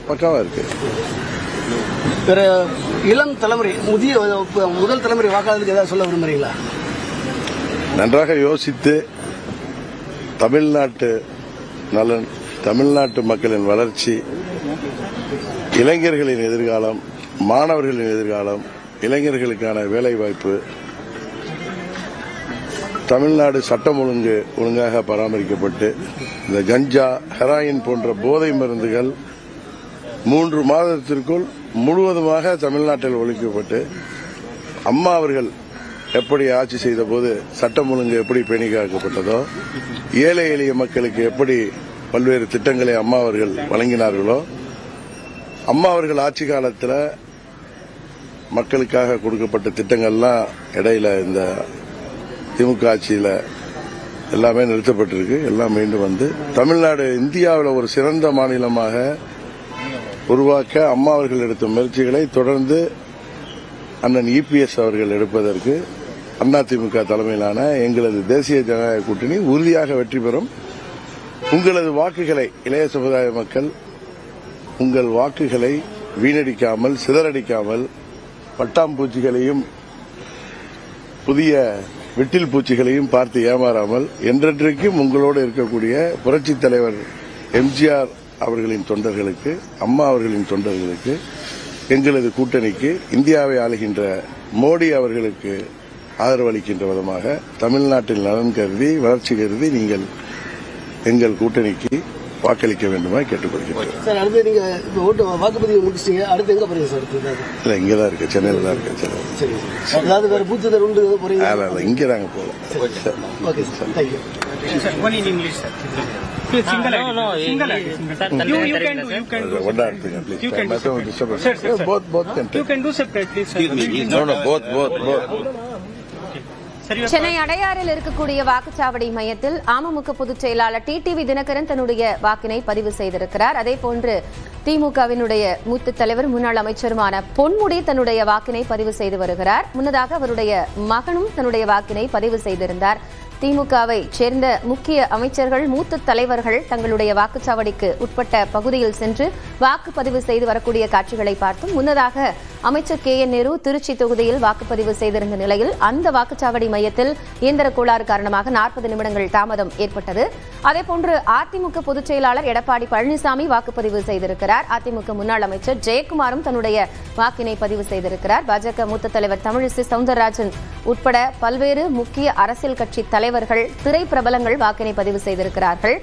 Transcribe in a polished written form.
பக்காவா இருக்கு. வேற இளம் தலைமுறை முதல் தலைமுறை வாக்காளருக்கு ஏதாவது சொல்ல விரும்புறீங்களா? நன்றாக யோசித்து தமிழ்நாட்டு நலன், தமிழ்நாட்டு மக்களின் வளர்ச்சி, இளைஞர்களின் எதிர்காலம், மாணவர்களின் எதிர்காலம், இளைஞர்களுக்கான வேலைவாய்ப்பு, தமிழ்நாடு சட்டம் ஒழுங்காக பராமரிக்கப்பட்டு இந்த கஞ்சா, ஹெராயின் போன்ற போதை மருந்துகள் 3 மாதத்திற்குள் முழுவதுமாக தமிழ்நாட்டில் ஒழிக்கப்பட்டு, அம்மா அவர்கள் எப்படி ஆட்சி செய்த போது சட்டம் ஒழுங்கு எப்படி பேணி காக்கப்பட்டதோ, ஏழை எளிய மக்களுக்கு எப்படி பல்வேறு திட்டங்களை அம்மா அவர்கள் வழங்கினார்களோ, அம்மா அவர்கள் ஆட்சி காலத்தில் மக்களுக்காக கொடுக்கப்பட்ட திட்டங்கள்லாம் இடையில இந்த திமுக ஆட்சியில் எல்லாமே நிறுத்தப்பட்டிருக்கு. எல்லாம் மீண்டும் வந்து தமிழ்நாடு இந்தியாவில் ஒரு சிறந்த மாநிலமாக உருவாக்க அம்மா அவர்கள் எடுத்த முயற்சிகளை தொடர்ந்து அண்ணன் இபிஎஸ் அவர்கள் எடுப்பதற்கு அதிமுக தலைமையிலான எங்களது தேசிய ஜனநாயக கூட்டணி உறுதியாக வெற்றி பெறும். உங்களது வாக்குகளை, இளைய சமுதாய மக்கள் உங்கள் வாக்குகளை வீணடிக்காமல், சிதறடிக்காமல், பட்டாம்பூச்சிகளையும் புதிய விட்டில் பூச்சிகளையும் பார்த்து ஏமாறாமல் என்றென்றைக்கும் உங்களோடு இருக்கக்கூடிய புரட்சித் தலைவர் எம்ஜிஆர் அவர்களின் தொண்டர்களுக்கு, அம்மா அவர்களின் தொண்டர்களுக்கு, எங்களது கூட்டணிக்கு, இந்தியாவை ஆளுகின்ற மோடி அவர்களுக்கு ஆதரவு அளிக்கின்ற விதமாக தமிழ்நாட்டில் நலன் கருதி, வளர்ச்சி கருதி நீங்கள் எங்கள் கூட்டணிக்கு வாக்களிக்க வேண்டுமா கேட்டுக்கொள்கிறேன். சார், அடுத்து நீங்க வாக்குப்பதிவு முடிச்சிட்டீங்க, அடுத்து எங்க போறீங்க சார்? இல்ல, இங்கதான் இருக்கு, சென்னையில தான் இருக்கு. சரி, அதாவது வேற பூத்து உண்டு போறீங்க? இங்க நாங்க போகல. Okay sir, thank you. சென்னை அடையாறில் இருக்கக்கூடிய வாக்குச்சாவடி மையத்தில் அமமுக பொதுச் செயலாளர் டிடிவி தினகரன் தன்னுடைய வாக்கினை பதிவு செய்திருக்கிறார். அதேபோன்று திமுகவினுடைய மூத்த தலைவர், முன்னாள் அமைச்சருமான பொன்முடி தன்னுடைய வாக்கினை பதிவு செய்து வருகிறார். முன்னதாக அவருடைய மகனும் தன்னுடைய வாக்கினை பதிவு செய்திருந்தார். திமுகவை சேர்ந்த முக்கிய அமைச்சர்கள், மூத்த தலைவர்கள் தங்களுடைய வாக்குச்சாவடிக்கு உட்பட்ட பகுதியில் சென்று வாக்குப்பதிவு செய்து வரக்கூடிய காட்சிகளை பார்த்தும், முன்னதாக அமைச்சர் KN நேரு திருச்சி தொகுதியில் வாக்குப்பதிவு செய்திருந்த நிலையில் அந்த வாக்குச்சாவடி மையத்தில் இயந்திர கோளாறு காரணமாக 40 நிமிடங்கள் தாமதம் ஏற்பட்டது. அதேபோன்று அதிமுக பொதுச் செயலாளர் எடப்பாடி பழனிசாமி வாக்குப்பதிவு செய்திருக்கிறார். அதிமுக முன்னாள் அமைச்சர் ஜெயக்குமாரும் தன்னுடைய வாக்கினை பதிவு செய்திருக்கிறார். பாஜக மூத்த தலைவர் தமிழிசை சவுந்தரராஜன் உட்பட பல்வேறு முக்கிய அரசியல் கட்சி தலைவர்கள், திரை பிரபலங்கள் வாக்கினை பதிவு செய்திருக்கிறார்கள்.